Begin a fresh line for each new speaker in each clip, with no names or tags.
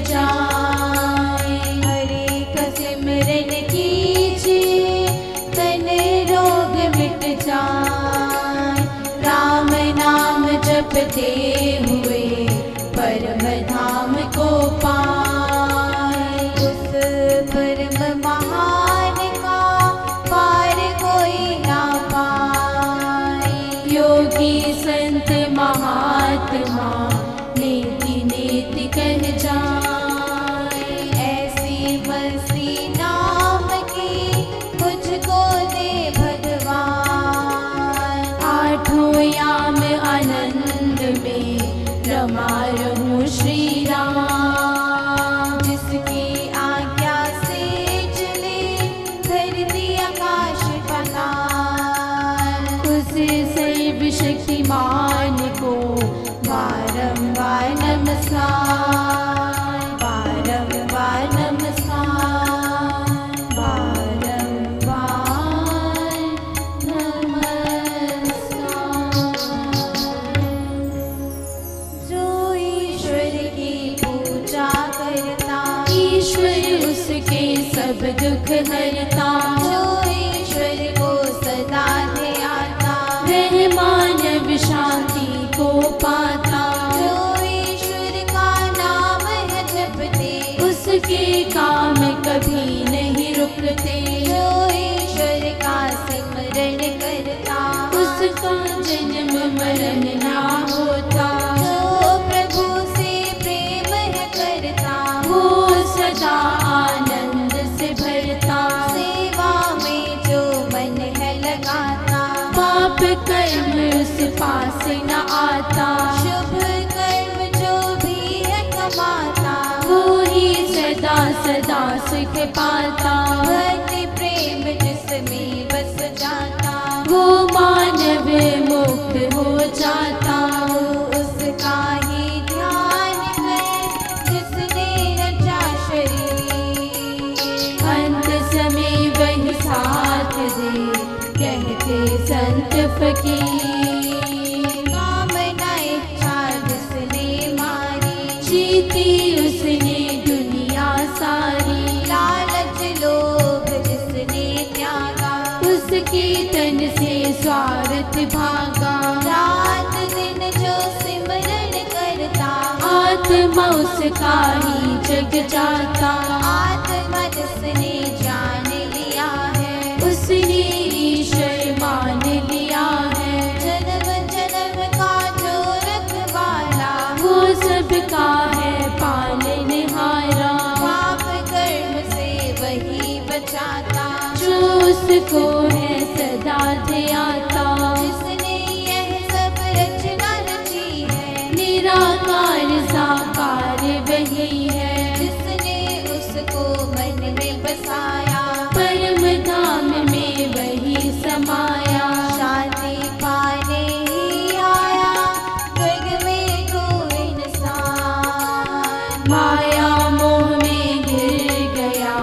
जाए। हरे का सिमरन कीजिए तन रोग मिट जाए। राम नाम जपते हुए परम धाम को पाए। उस परम महान का पार कोई ना पाए। योगी संत महात्मा नेति नेति कह जाए। ऐसी मस्ती नाम की मुझको दे भगवान। आठों याम आनंद में रमा रहूं श्री राम। जिसकी आज्ञा से चले धरती आकाश पाताल। उस सर्वशक्तिमान को बारंबार नमस्कार, बारंबार नमस्कार, बारंबार नमस्कार। जो ईश्वर की पूजा करता ईश्वर उसके सब दुख हरता। जो ईश्वर को सदा ध्याता वह मानव शांति को पाता। जो ईश्वर का नाम है जपते उसके काम कभी नहीं रुकते। जो ईश्वर का सिमरन करता उसका जन्म मरण ना होता। जो प्रभु से प्रेम है करता वो सदा आनंद से भरता। सेवा में जो मन है लगाता पाप कर्म उस पास न आता। शुभ कर्म जो भी है कमाता वो ही सदा सदा सुख पाता। भक्ति प्रेम जिसमें बस जाता वो मानव मुक्त हो जाता। उसका ही ध्यान कर जिसने रचा शरीर। अंत समय वही साथ दे कहते संत फकीर। कामना इच्छा जिसने मारी जीती उसने दुनिया सारी। लालच लोभ जिसने त्यागा उसके तन से स्वार्थ भागा। रात दिन जो सिमरन करता आत्मा उसका ही जग जाता। आत्मा जिसने जान लिया है उसने ईश्वर मान लिया है। जन्म जन्म का जो रखवाला वो सबका है पालनहारा। पाप कर्म से वही बचाता जो उसको है सदा ध्याता। जिसने यह सब रचना रची है निराकार साकार वही है। जिसने उसको मन में बसाया परम धाम में वही समाया। शांति पाने ही आया स्वर्ग में कोई इंसान। माया मोह में गिर गया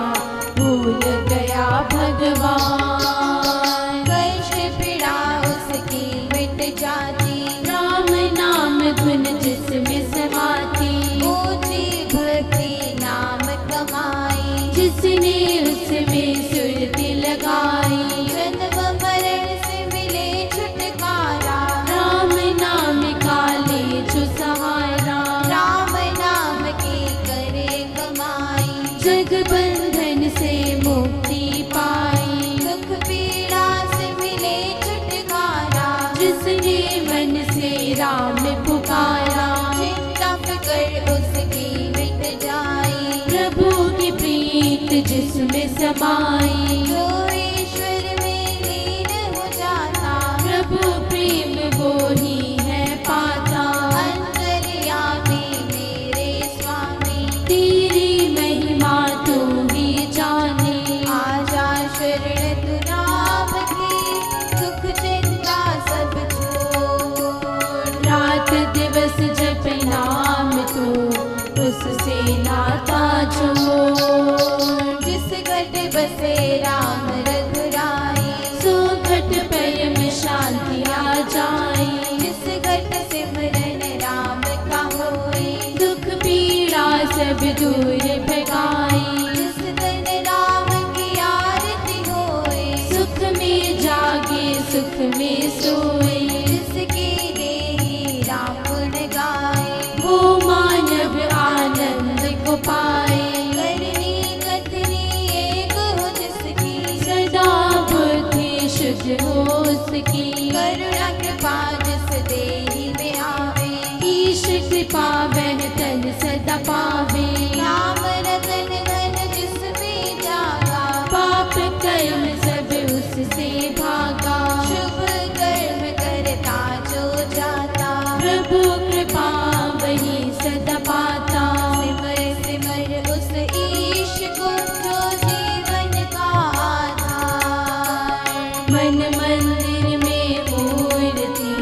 भूल गया भगवान। कष्ट पीड़ा उसकी मिट जाती राम नाम धुन जिसमें समाती। ऊंची भक्ति नाम कमाई जिसने उसमें सुरती लगाई। जन्म मरण से मिले छुटकारा राम नाम का ले जो सहारा। राम नाम की करे कमाई जग बंधन से मुक्ति पाई। दुख पीड़ा से मिले छुटकारा जिसने मन से राम पुकारा। चिंता फिकर उसकी मिट जाई प्रभु की प्रीत जिसमें समाई। जो ईश्वर में लीन हो जाता प्रभु प्रेम वो ही है पाता। अंतर्यामी मेरे स्वामी तेरी महिमा तू ही जाने। आजा शरण तू नाम की दुख चिंता सब छोड़। रात दिवस जप नाम तू उससे नाता जोड़। जिस घट बसे राम रघुराई सो घट पर में शांति आ जाए। जिस घट सिमरन राम का होए दुख पीड़ा सब दूर भगाई। जिस दिन राम की आरती होए, सुख में जागे सुख में सोए। जिसकी देहि राम गुण गाए, वो मानव आनंद को पाए। करनी कथनी एक हो जिसकी, सदा बुद्धि शुद्ध हो उसकी। करुणा कृपा जिस देहि में आवे, ईश कृपा वह तन सदा पावे। नाम रतन धन जिसमें जागा, पाप कर्म सब उससे भागा। शुभ कर्म करता जो जाता, प्रभु कृपा वही सदा पाता। सिमर सिमर उस ईश को जो जीवन का आधार। मन मंदिर में मूर्ति,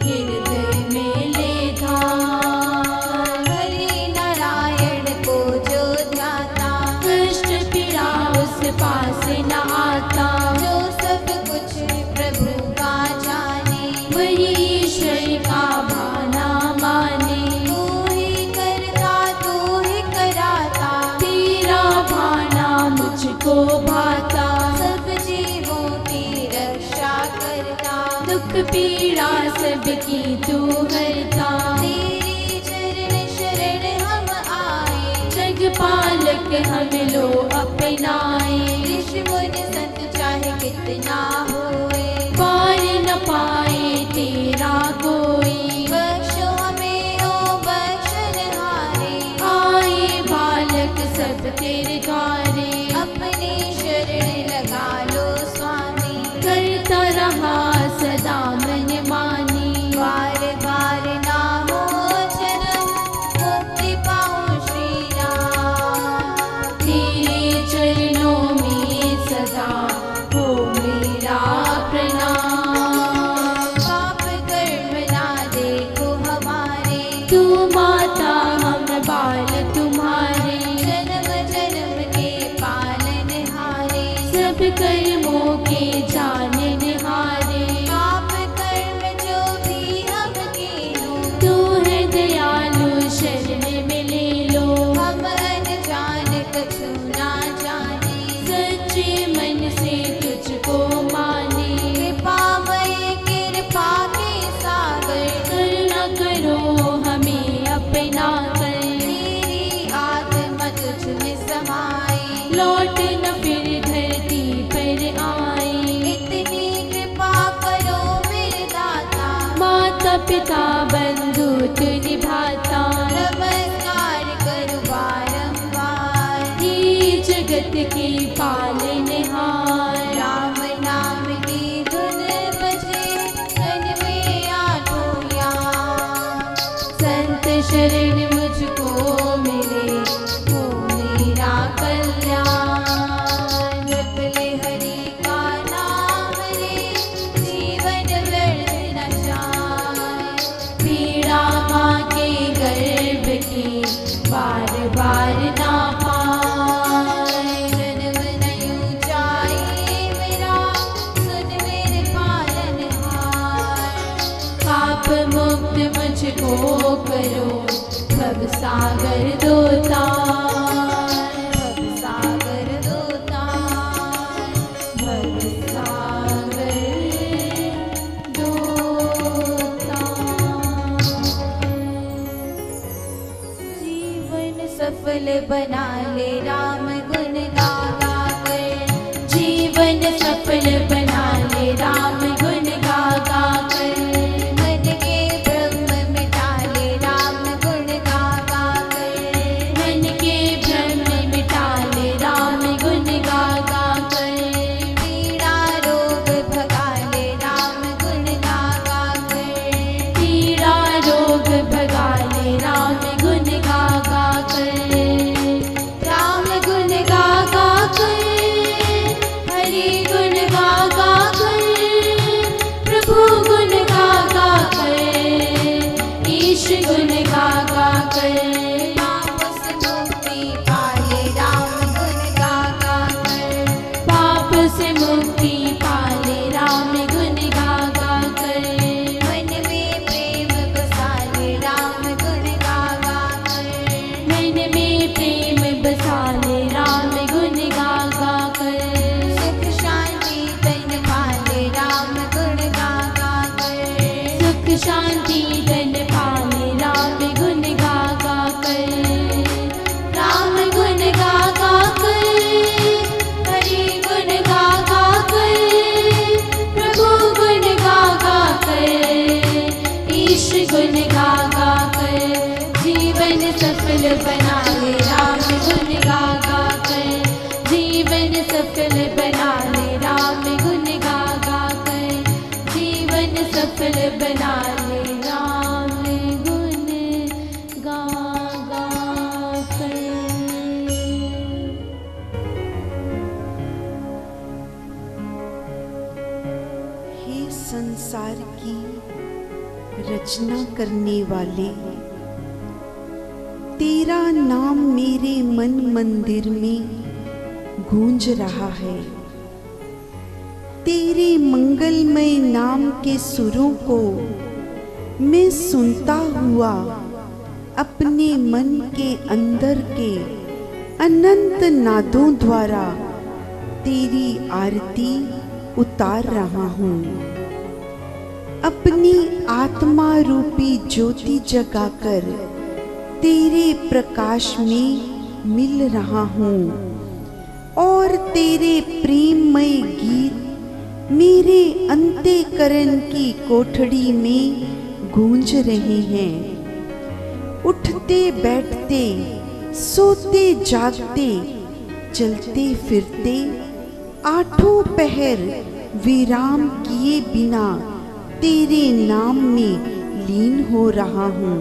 हृदय में ले धार। हरि नारायण को जो ध्याता, कष्ट पीड़ा उस पास न आता। जो सब कुछ प्रभु का जाने, वही ईश्वर का भाना माने। तू ही करता तू ही कराता, तेरा भाना मुझको भाता। सब जीवों की रक्षा करता, दुख पीड़ा सबकी तू हरता। तेरी चरण शरण हम आए, जग पालक हम लो अपनाए। ऋषि मुनि संत चाहे कितना होए, पार न पाए तेरा कोई। बख्शो हमें ओ बख्शनहारे, आए बालक सब तेरे द्वारे। अपनी शरण लगा लो स्वामी, करता रहा सदा मन मानी। बार बार ना हो जन्म, मुक्ति पाऊं श्री राम। तेरे चरणों में सदा हो मेरा प्रणाम। पाप कर्म ना देखो हमारे, तू माता हम बाल तुम्हारे। जन्म जन्म के पालनहारे, सब कर्मों के जाननहारे। पाप कर्म जो भी हम किए, तू है दयालु शरण में ले लो। हम अनजान कछु ना जाने, सच्चे मन से तुझको माने। कृपामय कृपा के सागर, करुणा करो हमें अपना कर। तेरी आत्मा तुझ में समाए, लौट न फिर धरती पर आए। इतनी कृपा करो मेरे दाता, माता पिता बंधु तू निभाता। नमस्कार करो बारंबार, हे जगत के पालनहार। राम नाम की धुन बजे तन में आठों याम। संत शरण मुझको मिले, हो मेरा कल्याण। जप ले हरि का नाम रे, जीवन व्यर्थ न जाए। पीड़ा माँ के गर्भ की, बार बार ना पाए। जन्म नहीं ऊंचाई मेरा, सुन मेरे पालनहार। पाप मुक्त मुझको करो, भव सागर दो तार। भव सागर दो तार, भव सागर दो तार। जीवन सफल बना ले राम गुण गा गा कर। जीवन सफल बना ले राम गुण गा गा कर। मन के भ्रम मिटा ले राम गुण गा गा कर। मन के भ्रम मिटा ले राम गुण गा गा कर। पीड़ा रोग भगा ले राम गुण गा गा कर। पीड़ा रोग भगा ले राम गुण गा गा कर। सुख शांति धन पावे राम गुण गा गा कर, राम गुण गा गा कर, हरि गुण गा गा कर, प्रभु गुण गा गा कर, ईश गुण गा गा कर, जीवन सफल बना ले राम गुण गा गा कर, जीवन सफल बना ले राम गुण गा गा कर, जीवन सफल बना ले राम गुण गा गा कर।
हे संसार की रचना करने वाले, तेरा नाम मेरे मन मंदिर में गूंज रहा है। तेरे मंगलमय नाम के सुरों को मैं सुनता हुआ अपने मन के अंदर के अनंत नादों द्वारा तेरी आरती उतार रहा हूँ। अपनी आत्मा रूपी ज्योति जगाकर तेरे प्रकाश में मिल रहा हूँ और तेरे प्रेममय गीत मेरे अंतःकरण की कोठड़ी में गूंज रहे हैं। उठते बैठते, सोते जागते, चलते फिरते, आठों पहर विराम किए बिना तेरे नाम में लीन हो रहा हूँ।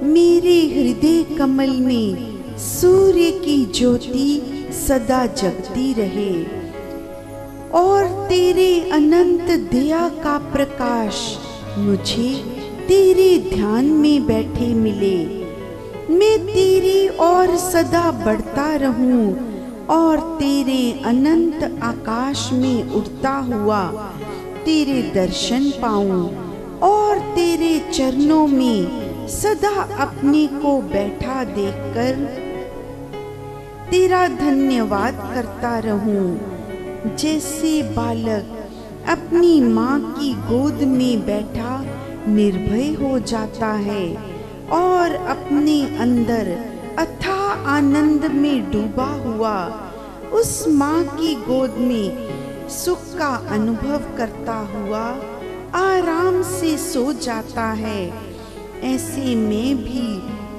मेरे हृदय कमल में सूर्य की ज्योति सदा जगती रहे और तेरे अनंत दया का प्रकाश मुझे तेरे ध्यान में बैठे मिले। मैं तेरी ओर सदा बढ़ता रहूं और तेरे अनंत आकाश में उड़ता हुआ तेरे दर्शन पाऊं और तेरे चरणों में सदा अपने को बैठा देखकर तेरा धन्यवाद करता रहूं। जैसे बालक अपनी माँ की गोद में बैठा निर्भय हो जाता है और अपने अंदर अथाह आनंद में डूबा हुआ उस माँ की गोद में सुख का अनुभव करता हुआ आराम से सो जाता है, ऐसे मैं भी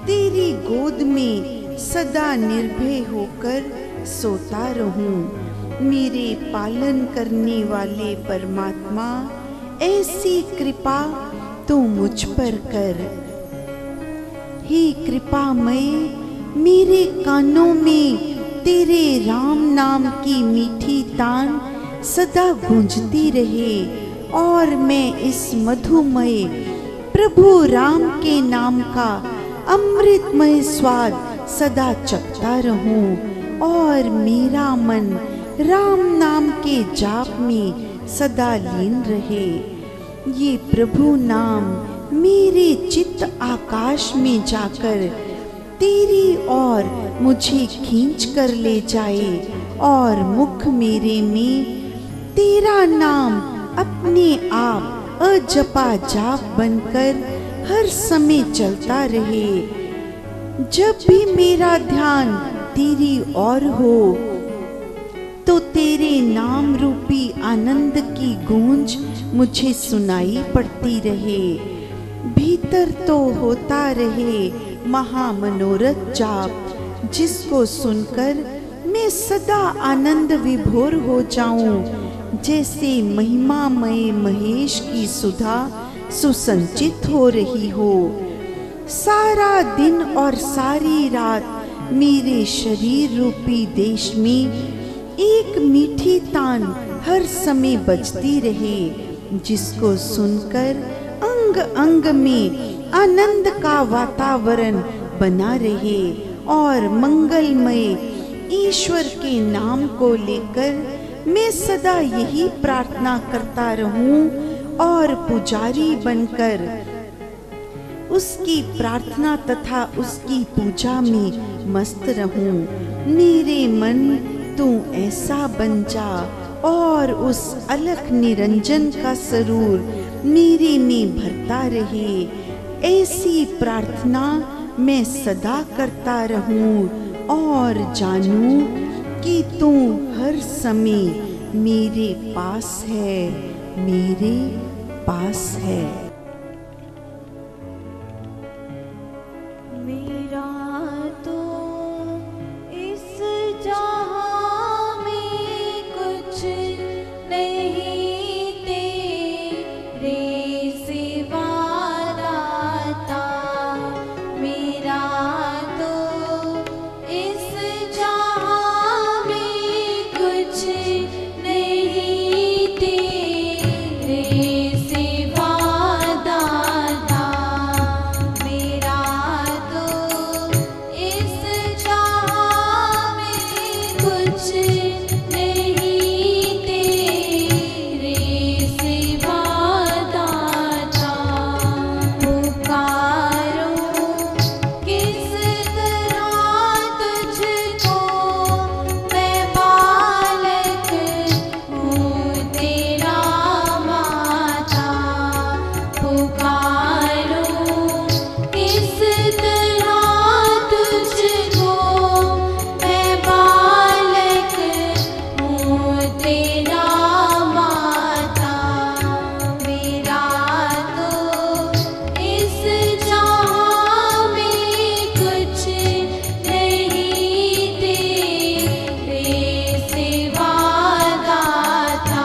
तेरी गोद में सदा निर्भय होकर सोता रहूं। मेरे पालन करने वाले परमात्मा, ऐसी कृपा तू मुझ पर कर। हे कृपामय, मेरे कानों में तेरे राम नाम की मीठी तान सदा गूंजती रहे और मैं इस मधुमय प्रभु राम के नाम का अमृतमय स्वाद सदा चखता रहूं और मेरा मन राम नाम के जाप में सदा लीन रहे। ये प्रभु नाम मेरे चित्त आकाश में जाकर तेरी ओर मुझे खींच कर ले जाए और मुख मेरे में तेरा नाम अपने आप अजपा जाप बनकर हर समय चलता रहे। जब भी मेरा ध्यान तेरी ओर हो तो तेरे नाम रूपी आनंद की गूंज मुझे सुनाई पड़ती रहे। भीतर तो होता रहे महामनोरथ जाप, जिसको सुनकर मैं सदा आनंद विभोर हो जाऊं। जैसे महिमामय महेश की सुधा सुसंचित हो रही हो। सारा दिन और सारी रात मेरे शरीर रूपी देश में एक मीठी तान हर समय बजती रहे, जिसको सुनकर अंग अंग में आनंद का वातावरण बना रहे और मंगलमय ईश्वर के नाम को लेकर मैं सदा यही प्रार्थना करता रहूं और पुजारी बनकर उसकी प्रार्थना तथा उसकी पूजा में मस्त रहूं। मेरे मन तू ऐसा बन जा और उस अलख निरंजन का सरूर मेरे में भरता रहे, ऐसी प्रार्थना मैं सदा करता रहूं और जानूं कि तू हर समय मेरे पास है, मेरे पास है।
मेरा तो इस जहां में कुछ नहीं तेरे सिवा दाता। मेरा तो इस जहां में कुछ नहीं तेरे सिवा दाता। मेरा तो इस जहां में कुछ नहीं तेरे सिवा दाता। पुकारूं किस तरह तुझको, मैं बालक हूँ तेरा माता। पुकारूं किस तरह तुझको, मैं बालक हूँ तेरा माता। मेरा तो इस जहां में कुछ नहीं तेरे सिवा दाता।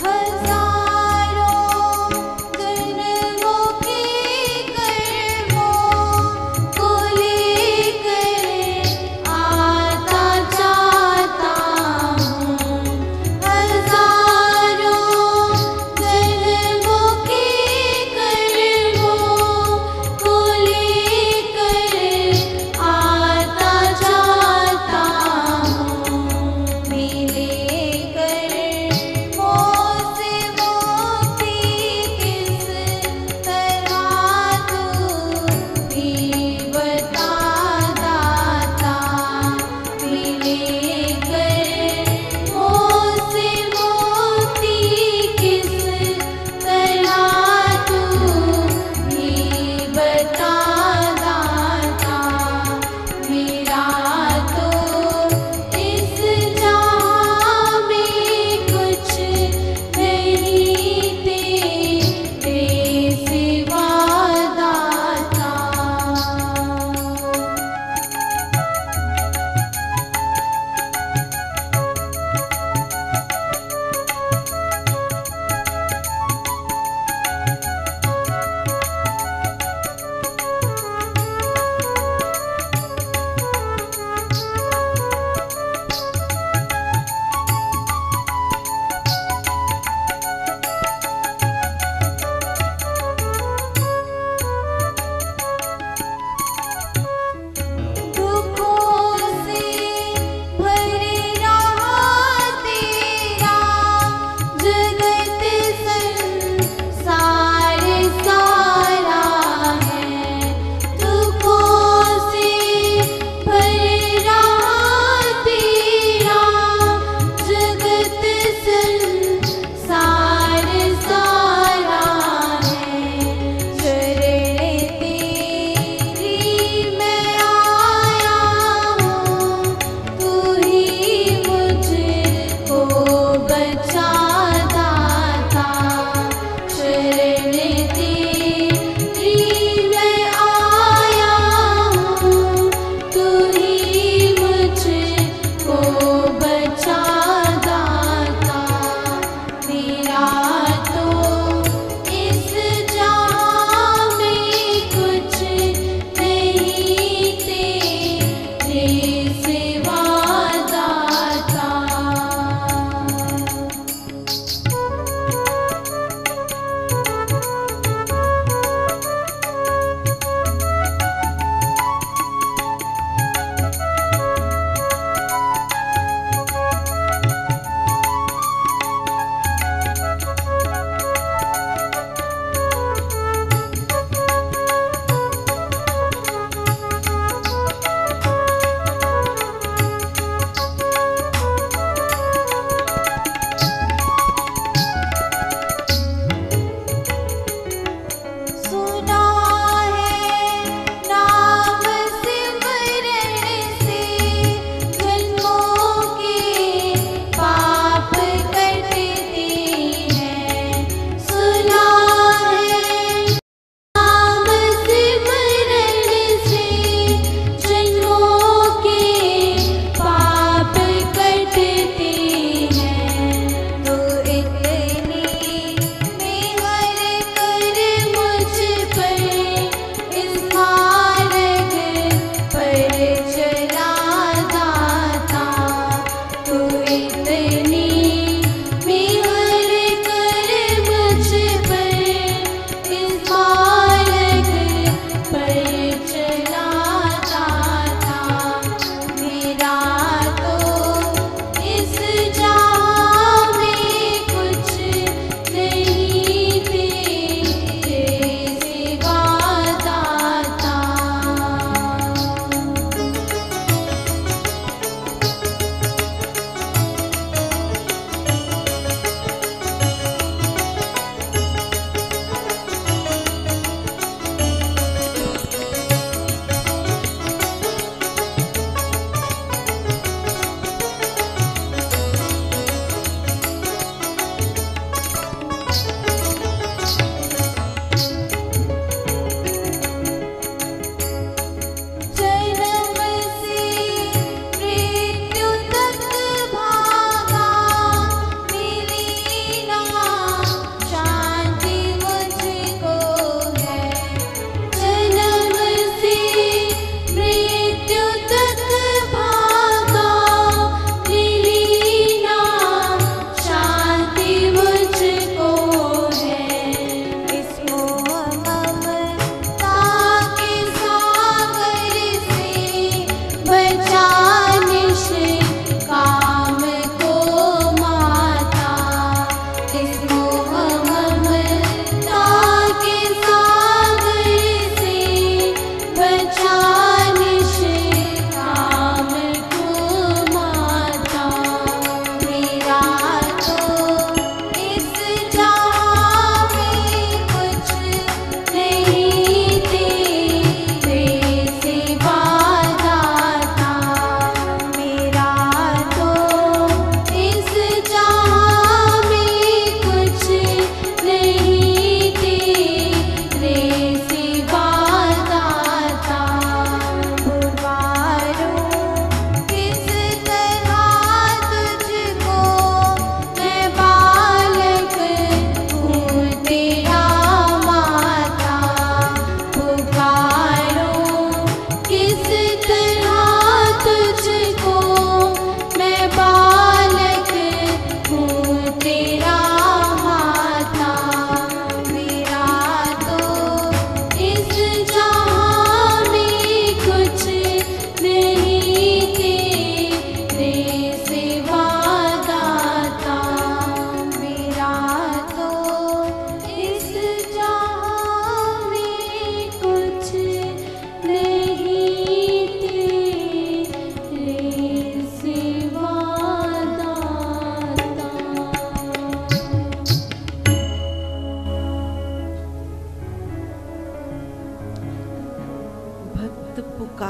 हजारों जन्मों के कर्मों को लेकर आता जाता हूँ। हजारों जन्मों के कर्मों को लेकर आता जाता हूँ। मिले मोती किस तरह तू भी बता दाता। मिले मोती किस तरह तू भी बता दाता। मेरा तो इस जहां में कुछ नहीं तेरे सिवा दाता। दुखों से भरे रहा तेरा जगत संसार सारा है। दुखों से भरे रहा तेरा जगत संसार सारा है। शरण तेरी मैं आया हूँ, तू ही मुझको बचा दाता। शरण तेरी मैं आया हूँ, तू ही मुझको बचा दाता। मेरा तो इस जहां में कुछ नहीं तेरे सिवा दाता।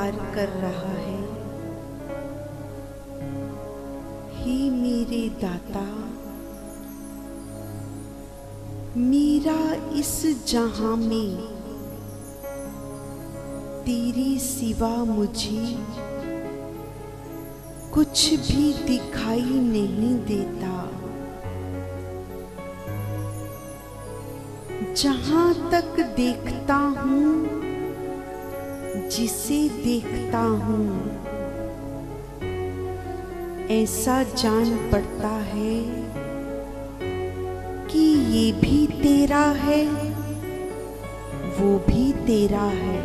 पुकार कर रहा है, हे मेरे दाता, मेरा इस जहां में तेरे सिवा मुझे कुछ भी दिखाई नहीं देता। जहां तक देखता हूँ, जिसे देखता हूँ, ऐसा जान पड़ता है कि ये भी तेरा है, वो भी तेरा है।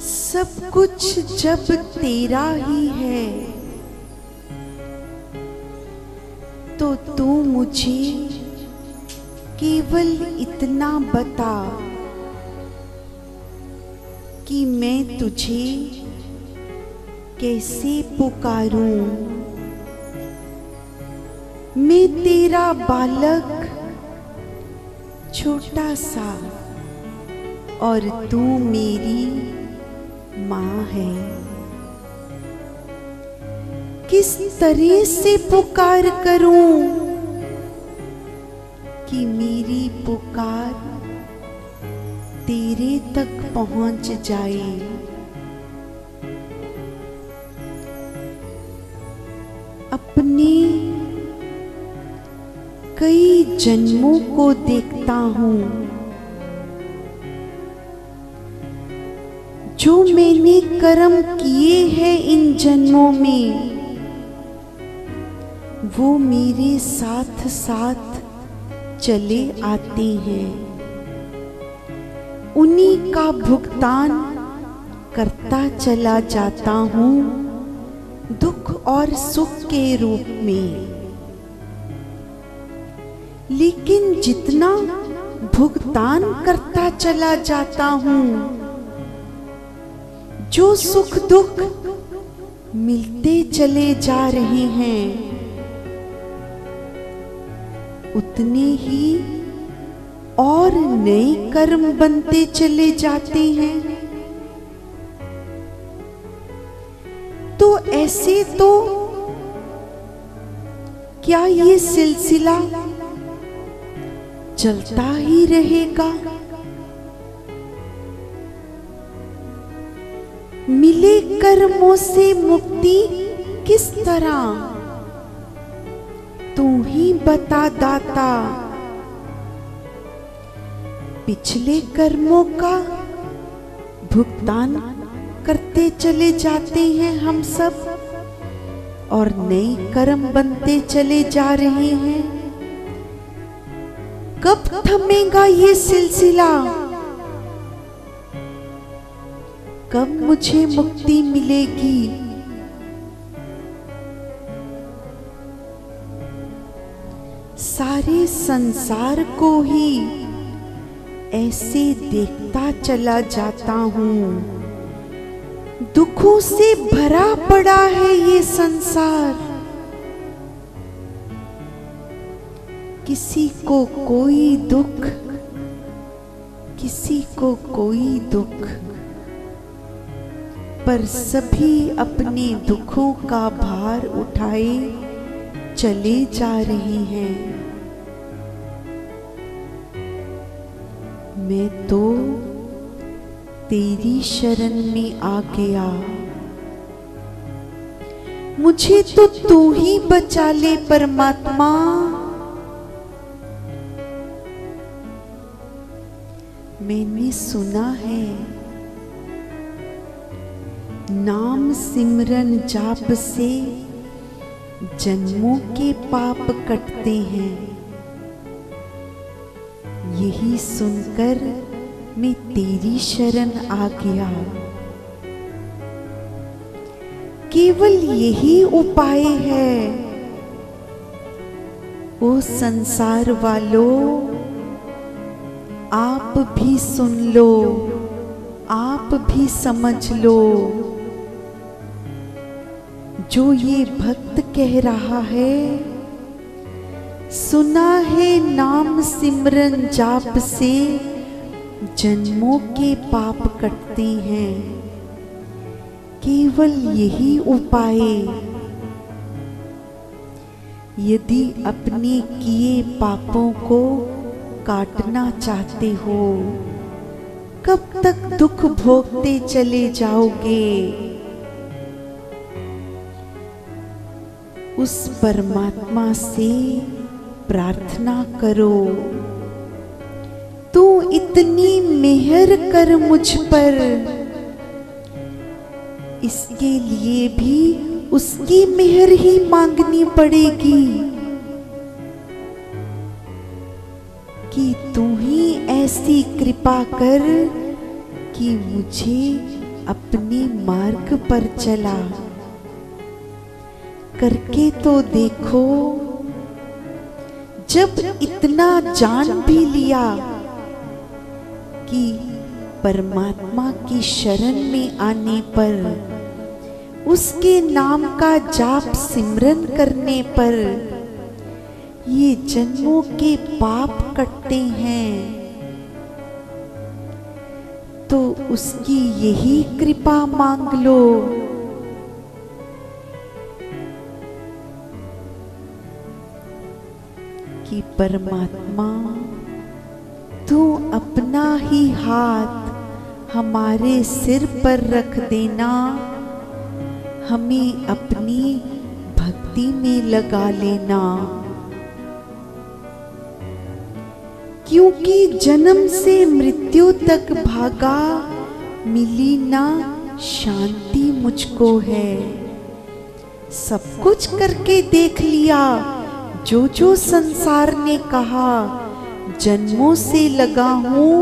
सब कुछ जब तेरा ही है, तो तू मुझे केवल इतना बता कि मैं तुझे कैसे पुकारूं। मैं तेरा बालक छोटा सा और तू मेरी माँ है। किस तरह से पुकार करूं कि मेरी पुकार तेरे तक पहुंच जाए। अपने कई जन्मों को देखता हूं, जो मैंने कर्म किए हैं इन जन्मों में, वो मेरे साथ साथ चले आते हैं। उन्हीं का भुगतान करता चला जाता हूँ, दुख और सुख के रूप में। लेकिन जितना भुगतान करता चला जाता हूँ, जो सुख दुख मिलते चले जा रहे हैं, उतने ही और नए कर्म बनते चले जाते हैं। तो ऐसे तो क्या ये सिलसिला चलता ही रहेगा? मिले कर्मों से मुक्ति किस तरह? तू ही बता दाता। पिछले कर्मों का भुगतान करते चले जाते हैं हम सब, और नए कर्म बनते चले जा रहे हैं। कब थमेगा ये सिलसिला? कब मुझे मुक्ति मिलेगी? सारे संसार को ही ऐसे देखता चला जाता हूँ। दुखों से भरा पड़ा है ये संसार। किसी को कोई दुख, किसी को कोई दुख, पर सभी अपने दुखों का भार उठाए चले जा रहे हैं। मैं तो तेरी शरण में आ गया। मुझे तो तू ही बचा ले परमात्मा। मैंने सुना है नाम सिमरन जाप से जन्मों के पाप कटते हैं। यही सुनकर मैं तेरी शरण आ गया। केवल यही उपाय है। ओ संसार वालों, आप भी सुन लो, आप भी समझ लो। जो ये भक्त कह रहा है, सुना है नाम सिमरन जाप से जन्मों के पाप कटते हैं, केवल यही उपाय। यदि अपने किए पापों को काटना चाहते हो, कब तक दुख भोगते चले जाओगे? उस परमात्मा से प्रार्थना करो, तू इतनी मेहर कर मुझ पर। इसके लिए भी उसकी मेहर ही मांगनी पड़ेगी कि तू ही ऐसी कृपा कर कि मुझे अपने मार्ग पर चला। करके तो देखो, जब इतना जान भी लिया कि परमात्मा की शरण में आने पर, उसके नाम का जाप सिमरन करने पर ये जन्मों के पाप कटते हैं, तो उसकी यही कृपा मांग लो कि परमात्मा तू अपना ही हाथ हमारे सिर पर रख देना, हमें अपनी भक्ति में लगा लेना। क्योंकि जन्म से मृत्यु तक भागा, मिली ना शांति मुझको है। सब कुछ करके देख लिया, जो जो संसार ने कहा, जन्मों से लगा हूं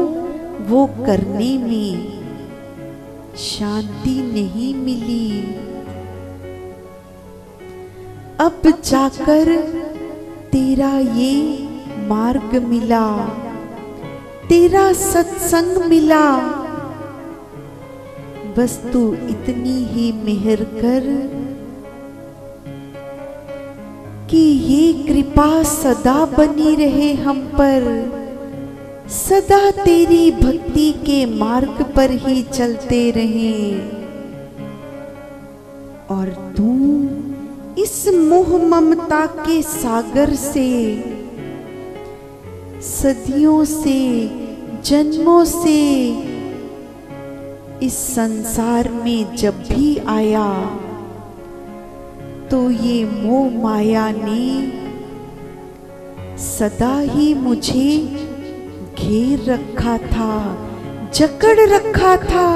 वो करने में, शांति नहीं मिली। अब जाकर तेरा ये मार्ग मिला, तेरा सत्संग मिला। बस तू इतनी ही मेहर कर कि ये कृपा सदा बनी रहे हम पर, सदा तेरी भक्ति के मार्ग पर ही चलते रहें। और तू इस मोह ममता के सागर से, सदियों से, जन्मों से इस संसार में जब भी आया, तो ये मोह माया ने सदा ही मुझे घेर रखा था, जकड़ रखा था।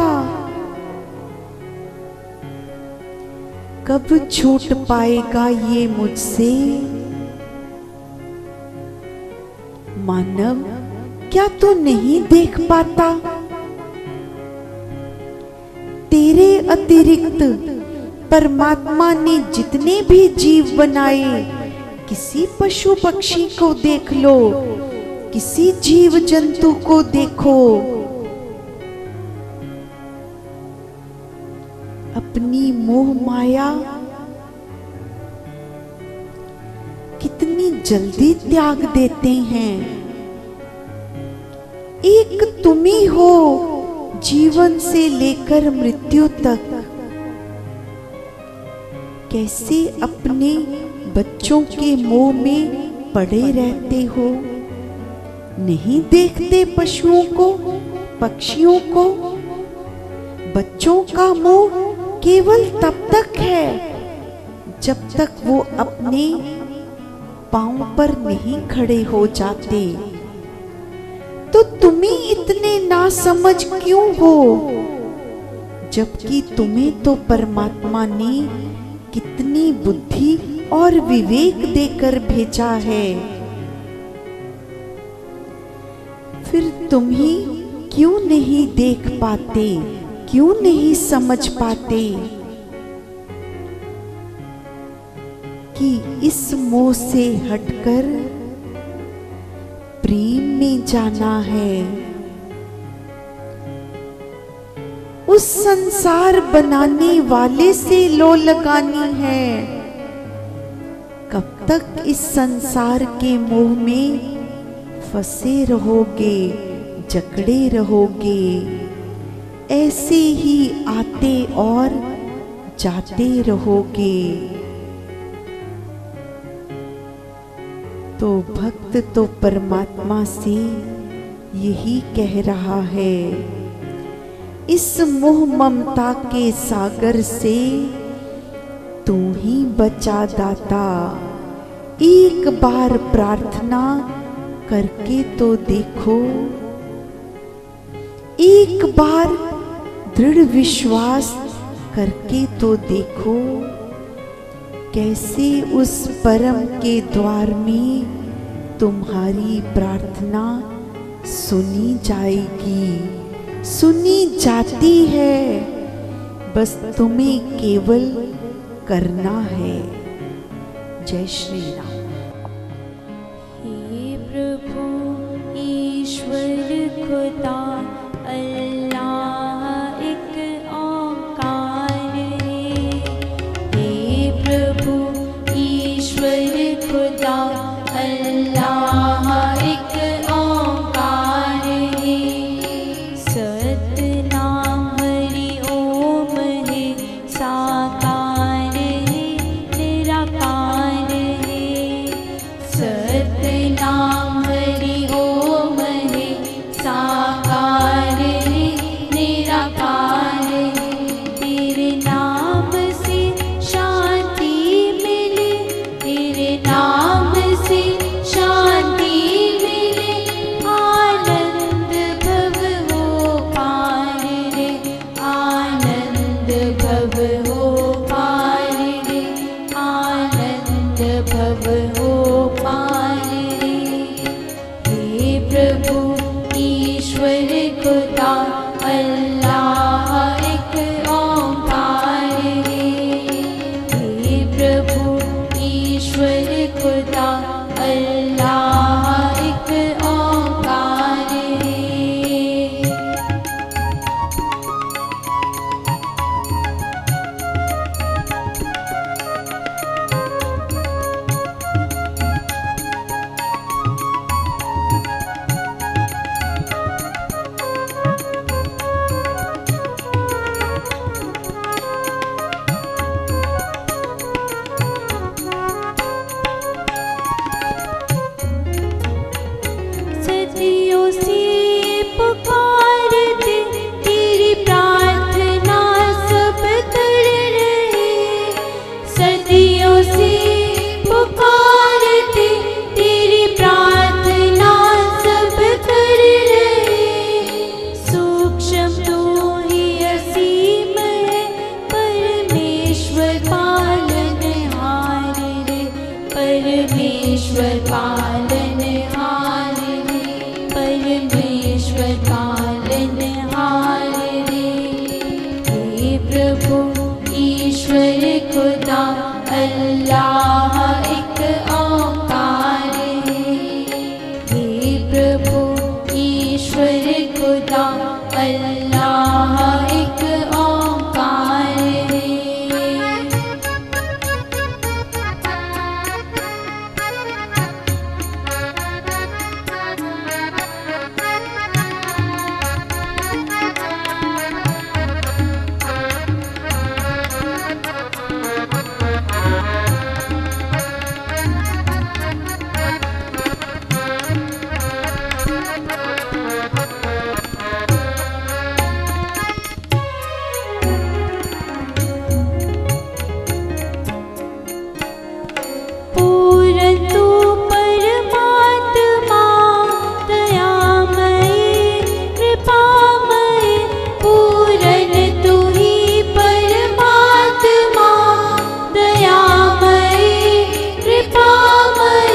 कब छूट पाएगा ये मुझसे? मानव, क्या तू नहीं देख पाता? तेरे अतिरिक्त परमात्मा ने जितने भी जीव बनाए, किसी पशु पक्षी को देख लो, किसी जीव जंतु को देखो, अपनी मोह माया कितनी जल्दी त्याग देते हैं। एक तुम ही हो जीवन से लेकर मृत्यु तक। कैसे अपने बच्चों के मोह में पड़े रहते हो? नहीं देखते पशुओं को, पक्षियों को? बच्चों का मोह केवल तब तक है जब तक वो अपने पांव पर नहीं खड़े हो जाते। तो तुम ही इतने नासमझ क्यों हो? जबकि तुम्हें तो परमात्मा ने कितनी बुद्धि और विवेक देकर भेजा है। फिर तुम ही क्यों नहीं देख पाते, क्यों नहीं समझ पाते कि इस मोह से हटकर प्रेम में जाना है, उस संसार बनाने वाले से लो लगानी है। कब तक इस संसार के मोह में फंसे रहोगे, जकड़े रहोगे, ऐसे ही आते और जाते रहोगे। तो भक्त तो परमात्मा से यही कह रहा है, इस मोह ममता के सागर से तू ही बचा दाता। एक बार प्रार्थना करके तो देखो, एक बार दृढ़ विश्वास करके तो देखो, कैसे उस परम के द्वार में तुम्हारी प्रार्थना सुनी जाएगी, सुनी जाती है। बस तुम्हें केवल करना है। जय श्री राम।
हे प्रभु ईश्वर खुदा अल्लाह एक ओंकार है। हे प्रभु ईश्वर खुदा अल्लाह एक ओंकार है। सतनाम हरि ओम है, साकार है निराकार है। सतनाम हरि ओम है, साकार है निराकार है। तेरे नाम से शांति मिले, तेरे नाम से शांति मिले। आनंद भव हो पार रे, आनंद भव हो पार रे, आनंद भव हो पार रे। हे प्रभु ईश्वर खुदा अल्लाह एक ओंकार है। हे प्रभु ईश्वर खुदा अल्लाह एक ओंकार है। सदियों से पुकारते तेरी प्रार्थना सब कर रहे। सदियों से पुकारते तेरी प्रार्थना सब कर रहे। सूक्ष्म तू ही असीम है, परमेश्वर पालनहार रे, परमेश्वर पालनहार रे, परमेश्वर पालनहार रे। हे प्रभु ईश्वर खुदा अल्लाह एक ओंकार है। हे प्रभु ईश्वर खुदा अल्लाह एक ओंकार है। पूरन तू परमात्मा दयामय कृपामय। पूरन तू ही परमात्मा दयामय कृपामय।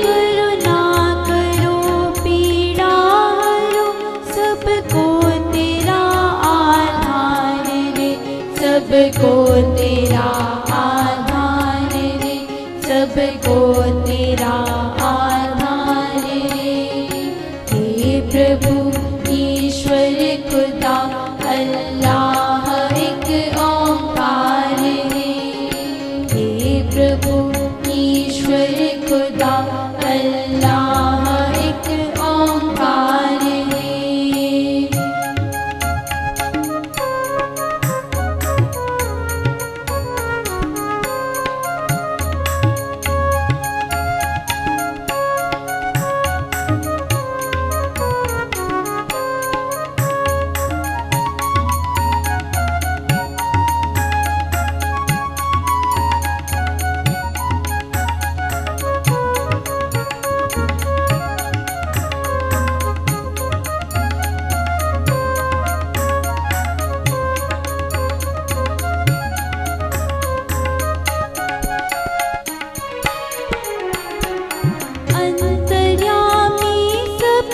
करुणा करो पीड़ा हरो, सबको तेरा आधार रे, सबको तेरा आधार रे, सबको तेरा आधार रे। हे प्रभु ईश्वर खुदा अल्लाह एक ओंकार है। हे प्रभु ईश्वर खुदा अल्लाह एक ओंकार है।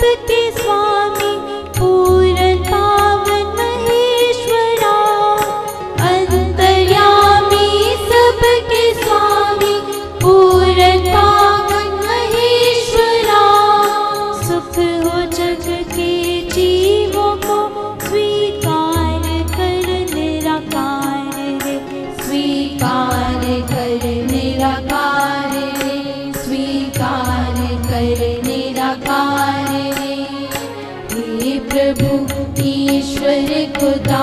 सबके स्वामी पूरन पावन महेश्वरा, अंतर्यामी सबके स्वामी पूरन पावन महेश्वरा। सुख हो जग के जीवों को स्वीकार कर निराकार रे, स्वीकार कर निराकार रे, स्वीकार कर निराकार रे। हे प्रभु ईश्वर खुदा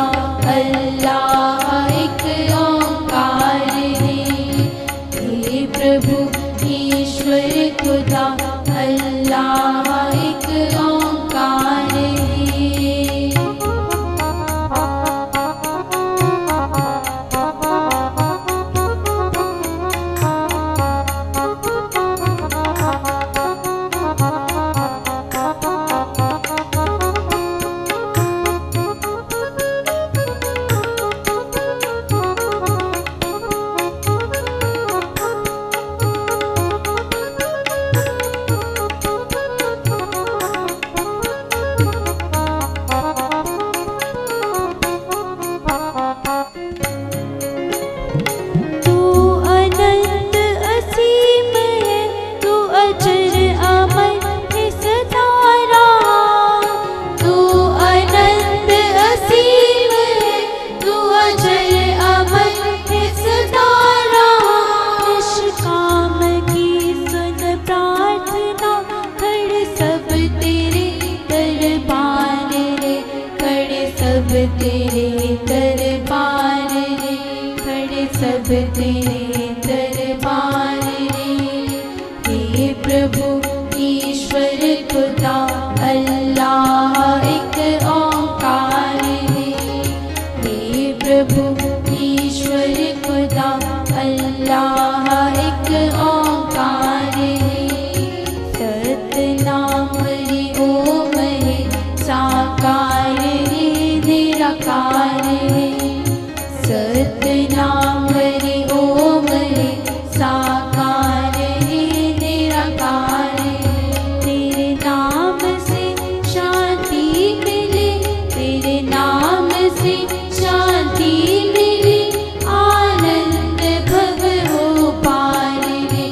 अल्लाह एक ओंकार रे, हे प्रभु ईश्वर खुदा अल्लाह एक ओंकार रे। तेरे दरबार रे, खड़े सब तेरे दरबार रे। हे प्रभु ईश्वर खुदा अल्लाह एक ओंकार रे, हे प्रभु ईश्वर खुदा अल्लाह एक ओंकार रे। सतनाम रे ओम है साकार रे निराकार रे, सतनाम रे ओम है साकार रे निराकार रे। तेरे नाम से शांति मिले, तेरे नाम से शांति मिले, आनंद भव हो पार रे,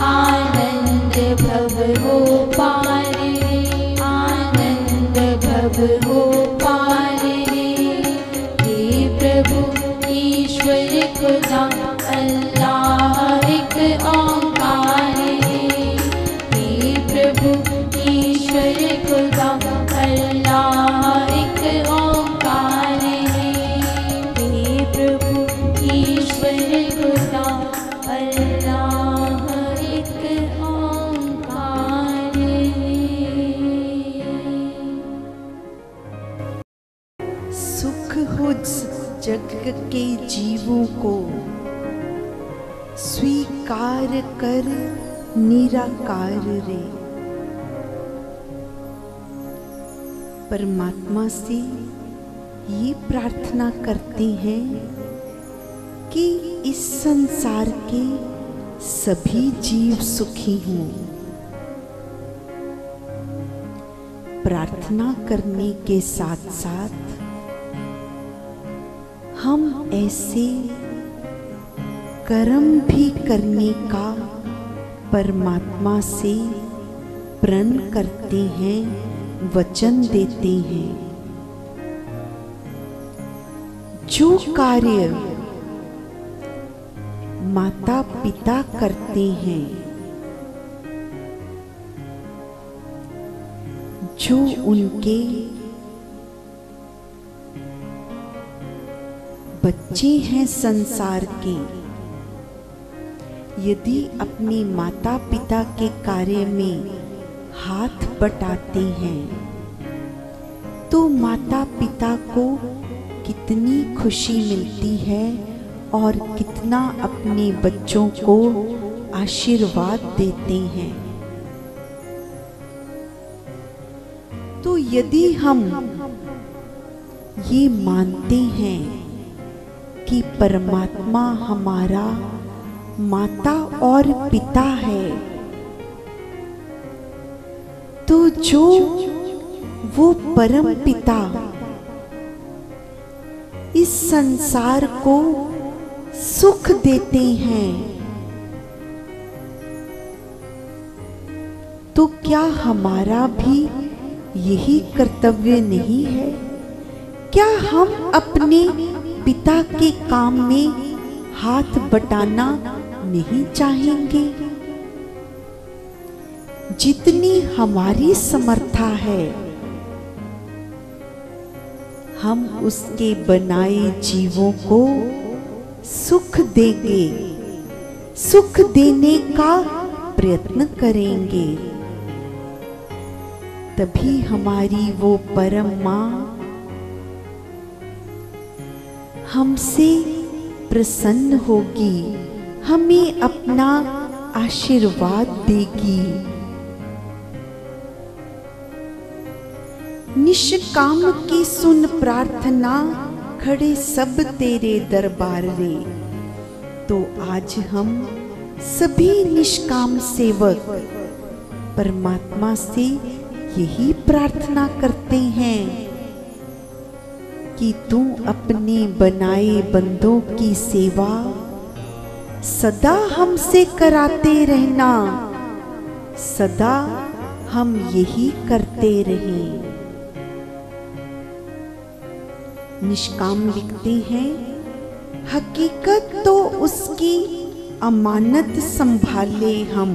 आनंद भव हो पार रे, आनंद भव हो पार रे। हे प्रभु ईश्वर खुदा अल्लाह एक ओंकार रे, हे प्रभु ईश्वर खुदा अल्लाह एक ओंकार रे, हे प्रभु ईश्वर खुदा अल्लाह एक ओंकार रे।
सुख हो जग के जीवों को स्वीकार कर निराकार रे। परमात्मा से ये प्रार्थना करते हैं कि इस संसार के सभी जीव सुखी हों। प्रार्थना करने के साथ साथ हम ऐसे कर्म भी करने का परमात्मा से प्रण करते हैं, वचन देते हैं। जो कार्य माता पिता करते हैं, जो उनके बच्चे हैं संसार के, यदि अपने माता पिता के कार्य में हाथ बटाते हैं तो माता पिता को कितनी खुशी मिलती है और कितना अपने बच्चों को आशीर्वाद देते हैं। तो यदि हम ये मानते हैं कि परमात्मा हमारा माता और पिता है, तो जो वो परम पिता इस संसार को सुख देते हैं, तो क्या हमारा भी यही कर्तव्य नहीं है? क्या हम अपने पिता के काम में हाथ बटाना नहीं चाहेंगे? जितनी हमारी समर्था है, हम उसके बनाए जीवों को सुख देंगे, सुख देने का प्रयत्न करेंगे। तभी हमारी वो परम मां हमसे प्रसन्न होगी, हमें अपना आशीर्वाद देगी। निष्काम की सुन प्रार्थना, खड़े सब तेरे दरबार रे। तो आज हम सभी निष्काम सेवक परमात्मा से यही प्रार्थना करते हैं कि तू अपने बनाए बंदों की सेवा सदा हमसे कराते रहना, सदा हम यही करते रहें। निष्काम लिखते हैं, हकीकत तो उसकी अमानत संभाले हम,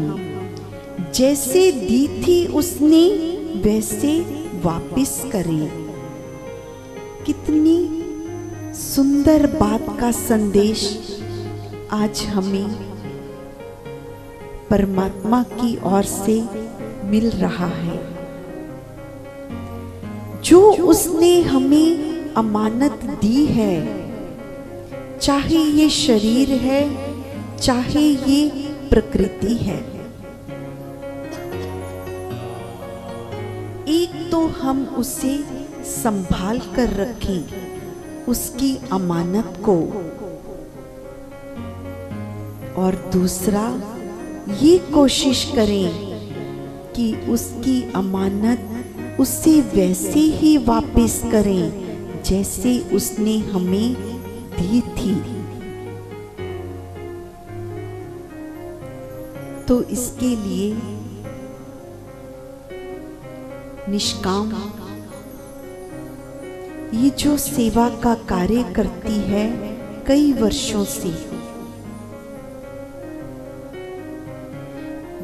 जैसे दी थी उसने वैसे वापस करें। कितनी सुंदर बात का संदेश आज हमें परमात्मा की ओर से मिल रहा है। जो उसने हमें अमानत दी है, चाहे ये शरीर है, चाहे ये प्रकृति है, एक तो हम उसे संभाल कर रखें उसकी अमानत को, और दूसरा ये कोशिश करें कि उसकी अमानत उसे वैसे ही वापस करें जैसे उसने हमें दी थी। तो इसके लिए निष्काम ये जो सेवा का कार्य करती है कई वर्षों से,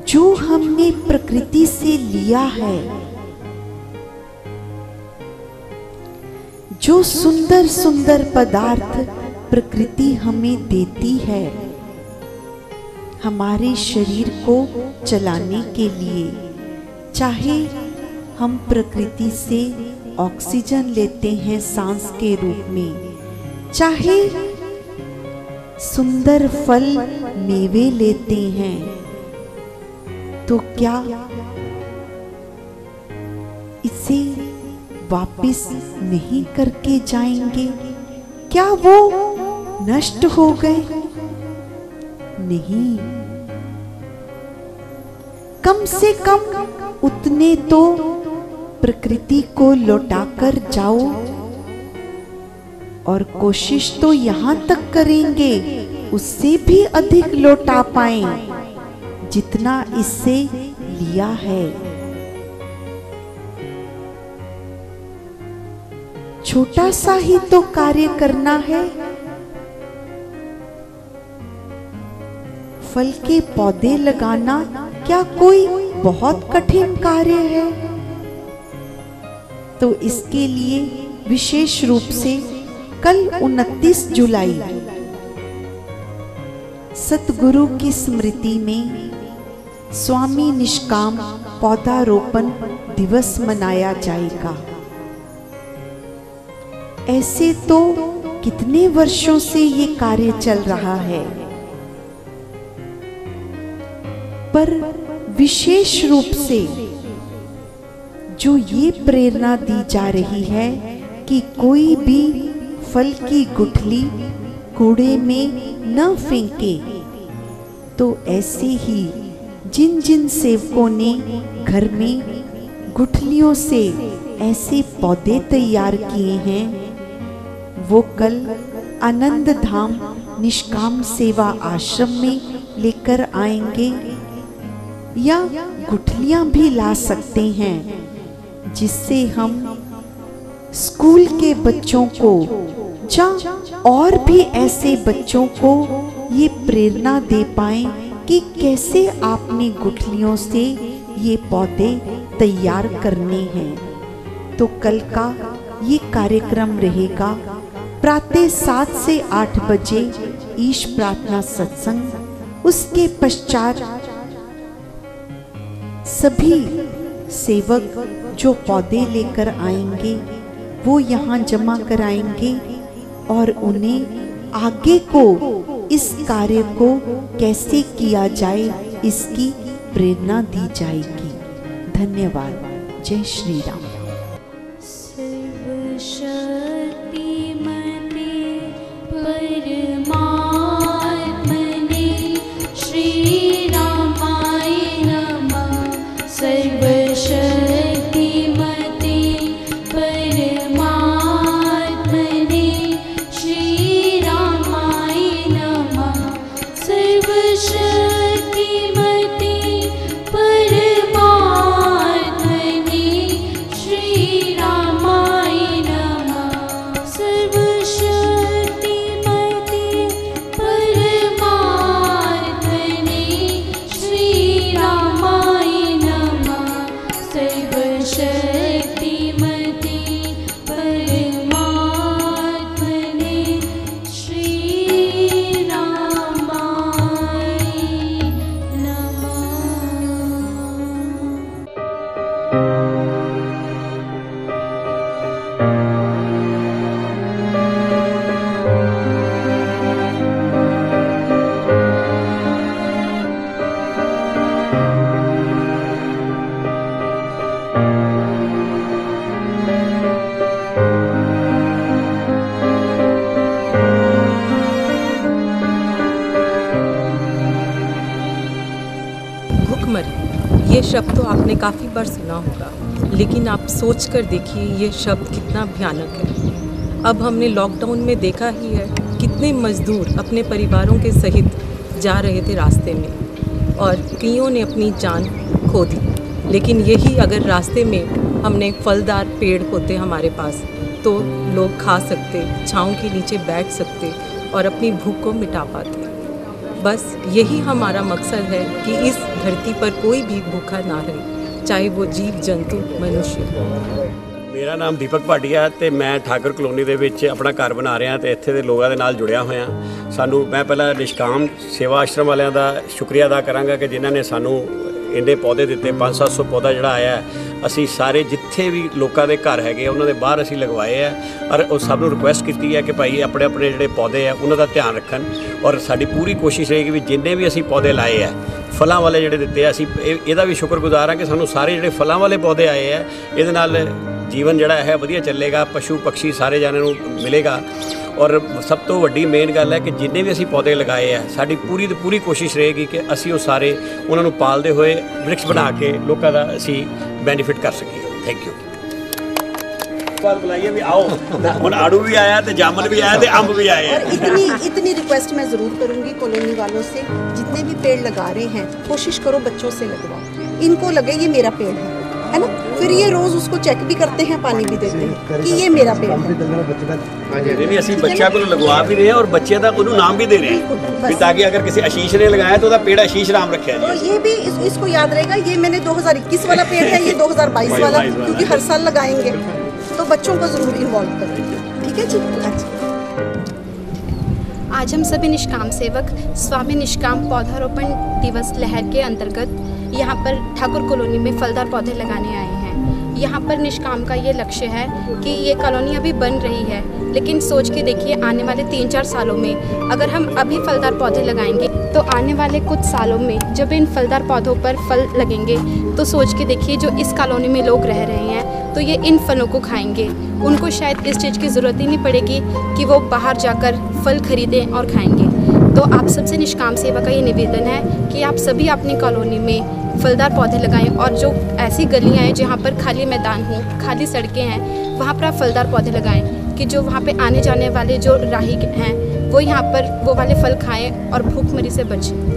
जो हमने प्रकृति से लिया है, जो सुंदर सुंदर पदार्थ प्रकृति हमें देती है हमारे शरीर को चलाने के लिए, चाहे हम प्रकृति से ऑक्सीजन लेते हैं सांस के रूप में, चाहे सुंदर फल मेवे लेते हैं, तो क्या इसे वापस नहीं करके जाएंगे? क्या वो नष्ट हो गए? नहीं, कम से कम उतने तो प्रकृति को लौटाकर जाओ, और कोशिश तो यहां तक करेंगे उससे भी अधिक लौटा पाएं जितना इससे लिया है। छोटा सा ही तो कार्य करना है। फल के पौधे लगाना क्या कोई बहुत कठिन कार्य है? तो इसके लिए विशेष रूप से कल 29 जुलाई सतगुरु की स्मृति में स्वामी निष्काम पौधारोपण दिवस मनाया जाएगा। ऐसे तो कितने वर्षों से ये कार्य चल रहा है, पर विशेष रूप से जो ये प्रेरणा दी जा रही है कि कोई भी फल की गुठली कूड़े में न फेंके, तो ऐसे ही जिन जिन सेवकों ने घर में गुठलियों से ऐसे पौधे तैयार किए हैं, वो कल आनंद धाम निष्काम सेवा आश्रम में लेकर आएंगे, या गुठलियां भी ला सकते हैं, जिससे हम स्कूल के बच्चों को या और भी ऐसे बच्चों को ये प्रेरणा दे पाएं कि कैसे आपने गुठलियों से ये पौधे तैयार करने हैं। तो कल का ये कार्यक्रम रहेगा प्रातः 7 से 8 बजे ईश प्रार्थना सत्संग। उसके पश्चात सभी सेवक जो पौधे लेकर आएंगे वो यहाँ जमा कराएंगे और उन्हें आगे को इस कार्य को कैसे किया जाए इसकी प्रेरणा दी जाएगी। धन्यवाद। जय श्री राम।
ये शब्द तो आपने काफ़ी बार सुना होगा, लेकिन आप सोच कर देखिए ये शब्द कितना भयानक है। अब हमने लॉकडाउन में देखा ही है कितने मज़दूर अपने परिवारों के सहित जा रहे थे रास्ते में और कईयों ने अपनी जान खो दी। लेकिन यही अगर रास्ते में हमने फलदार पेड़ होते हमारे पास तो लोग खा सकते, छाँव के नीचे बैठ सकते और अपनी भूख को मिटा पाते। बस यही हमारा मकसद है कि इस धरती पर कोई भी भूखा ना रहे, चाहे वो जीव जंतु मनुष्य।
मेरा नाम दीपक भाटिया ਤੇ मैं ठाकुर कलोनी ਦੇ ਵਿੱਚ ਆਪਣਾ ਘਰ ਬਣਾ ਰਿਹਾ ਤੇ ਇੱਥੇ ਦੇ ਲੋਕਾਂ ਦੇ ਨਾਲ ਜੁੜਿਆ ਹੋਇਆ। ਸਾਨੂੰ ਮੈਂ ਪਹਿਲਾਂ ਨਿਸ਼ਕਾਮ ਸੇਵਾ ਆਸ਼ਰਮ ਵਾਲਿਆਂ ਦਾ ਸ਼ੁਕਰੀਆ ਅਦਾ ਕਰਾਂਗਾ ਕਿ ਜਿਨ੍ਹਾਂ ਨੇ ਸਾਨੂੰ ਇੰਨੇ ਪੌਦੇ ਦਿੱਤੇ। 500-700 ਪੌਦਾ ਜਿਹੜਾ ਆਇਆ ਅਸੀਂ ਸਾਰੇ ਜਿੱਥੇ ਵੀ ਲੋਕਾਂ ਦੇ ਘਰ ਹੈਗੇ ਉਹਨਾਂ ਦੇ ਬਾਹਰ ਅਸੀਂ ਲਗਵਾਏ ਆ ਔਰ ਉਹ ਸਭ ਨੂੰ ਰਿਕੁਐਸਟ ਕੀਤੀ ਹੈ ਕਿ ਭਾਈ ਆਪਣੇ ਆਪਣੇ ਜਿਹੜੇ ਪੌਦੇ ਆ ਉਹਨਾਂ ਦਾ ਧਿਆਨ ਰੱਖਣ ਔਰ ਸਾਡੀ ਪੂਰੀ ਕੋਸ਼ਿਸ਼ ਰਹੇਗੀ ਵੀ ਜਿੰਨੇ ਵੀ ਅਸੀਂ ਪੌਦੇ ਲਾਏ ਆ ਫਲਾਂ ਵਾਲੇ ਜਿਹੜੇ ਦਿੱਤੇ ਆ ਅਸੀਂ ਇਹਦਾ ਵੀ ਸ਼ੁਕਰਗੁਜ਼ਾਰ ਹਾਂ ਕਿ ਸਾਨੂੰ ਸਾਰੇ ਜਿਹੜੇ ਫਲਾਂ ਵਾਲੇ ਪੌਦੇ ਆਏ ਆ ਇਹਦੇ ਨਾਲ ਜੀਵਨ ਜਿਹੜਾ ਹੈ ਵਧੀਆ ਚੱਲੇਗਾ, ਪਸ਼ੂ ਪੰਛੀ ਸਾਰੇ ਜਾਣੇ ਨੂੰ ਮਿਲੇਗਾ। ਔਰ ਸਭ ਤੋਂ ਵੱਡੀ ਮੇਨ ਗੱਲ ਹੈ ਕਿ ਜਿੰਨੇ ਵੀ ਅਸੀਂ ਪੌਦੇ ਲਗਾਏ ਆ ਸਾਡੀ ਪੂਰੀ ਤੋਂ ਪੂਰੀ ਕੋਸ਼ਿਸ਼ ਰਹੇਗੀ ਕਿ ਅਸੀਂ ਉਹ ਸਾਰੇ ਉਹਨਾਂ ਨੂੰ ਪਾਲਦੇ ਹੋਏ ਵ੍ਰਿਕਸ਼ ਬਣਾ ਕੇ ਲੋਕਾਂ ਦਾ ਅਸੀਂ बेनिफिट कर सकिए। Thank you. बात बुलाइए भी आओ, ਹੁਣ आड़ू भी आया तो जामुन भी आया तो अम्ब भी आए हैं।
इतनी रिक्वेस्ट मैं ज़रूर करूँगी कॉलोनी वालों से, जितने भी पेड़ लगा रहे हैं कोशिश करो बच्चों से लगवाओ, इनको लगे ये मेरा पेड़ है ना, फिर ये रोज़ उसको चेक भी करते हैं, पानी भी देते हैं कि ये मेरा पेड़ है।
नहीं ਅਸੀਂ ਬੱਚਿਆਂ ਕੋਲ ਲਗਵਾ ਵੀ ਰਹੇ ਹਾਂ और बच्चे ਦਾ ਉਹਨੂੰ ਨਾਮ भी दे रहे हैं ताकि अगर किसी आशीष ने लगाया तो ਉਹਦਾ पेड़ आशीष नाम रखा है।
तो ये भी इसको याद रहेगा, ये मैंने 2021 वाला पेड़ है, ये 2022 वाला, क्योंकि हर साल लगाएंगे तो बच्चों को ज़रूर इन्वॉल्व करें। ठीक है जी।
आज हम सभी निष्काम सेवक स्वामी निष्काम पौधारोपण दिवस लहर के अंतर्गत यहाँ पर ठाकुर कॉलोनी में फलदार पौधे लगाने आए हैं। यहाँ पर निष्काम का ये लक्ष्य है कि ये कॉलोनी अभी बन रही है, लेकिन सोच के देखिए आने वाले 3-4 सालों में अगर हम अभी फलदार पौधे लगाएंगे तो आने वाले कुछ सालों में जब इन फलदार पौधों पर फल लगेंगे तो सोच के देखिए जो इस कॉलोनी में लोग रह रहे हैं तो ये इन फलों को खाएंगे, उनको शायद इस चीज़ की ज़रूरत ही नहीं पड़ेगी कि वो बाहर जाकर फल खरीदें और खाएंगे। तो आप सबसे निष्काम सेवा का ये निवेदन है कि आप सभी अपनी कॉलोनी में फलदार पौधे लगाएं और जो ऐसी गलियां हैं जहाँ पर खाली मैदान हो, खाली सड़कें हैं, वहाँ पर आप फलदार पौधे लगाएं कि जो वहाँ पे आने जाने वाले जो राही हैं वो यहाँ पर वो वाले फल खाएं और भूखमरी से बचें।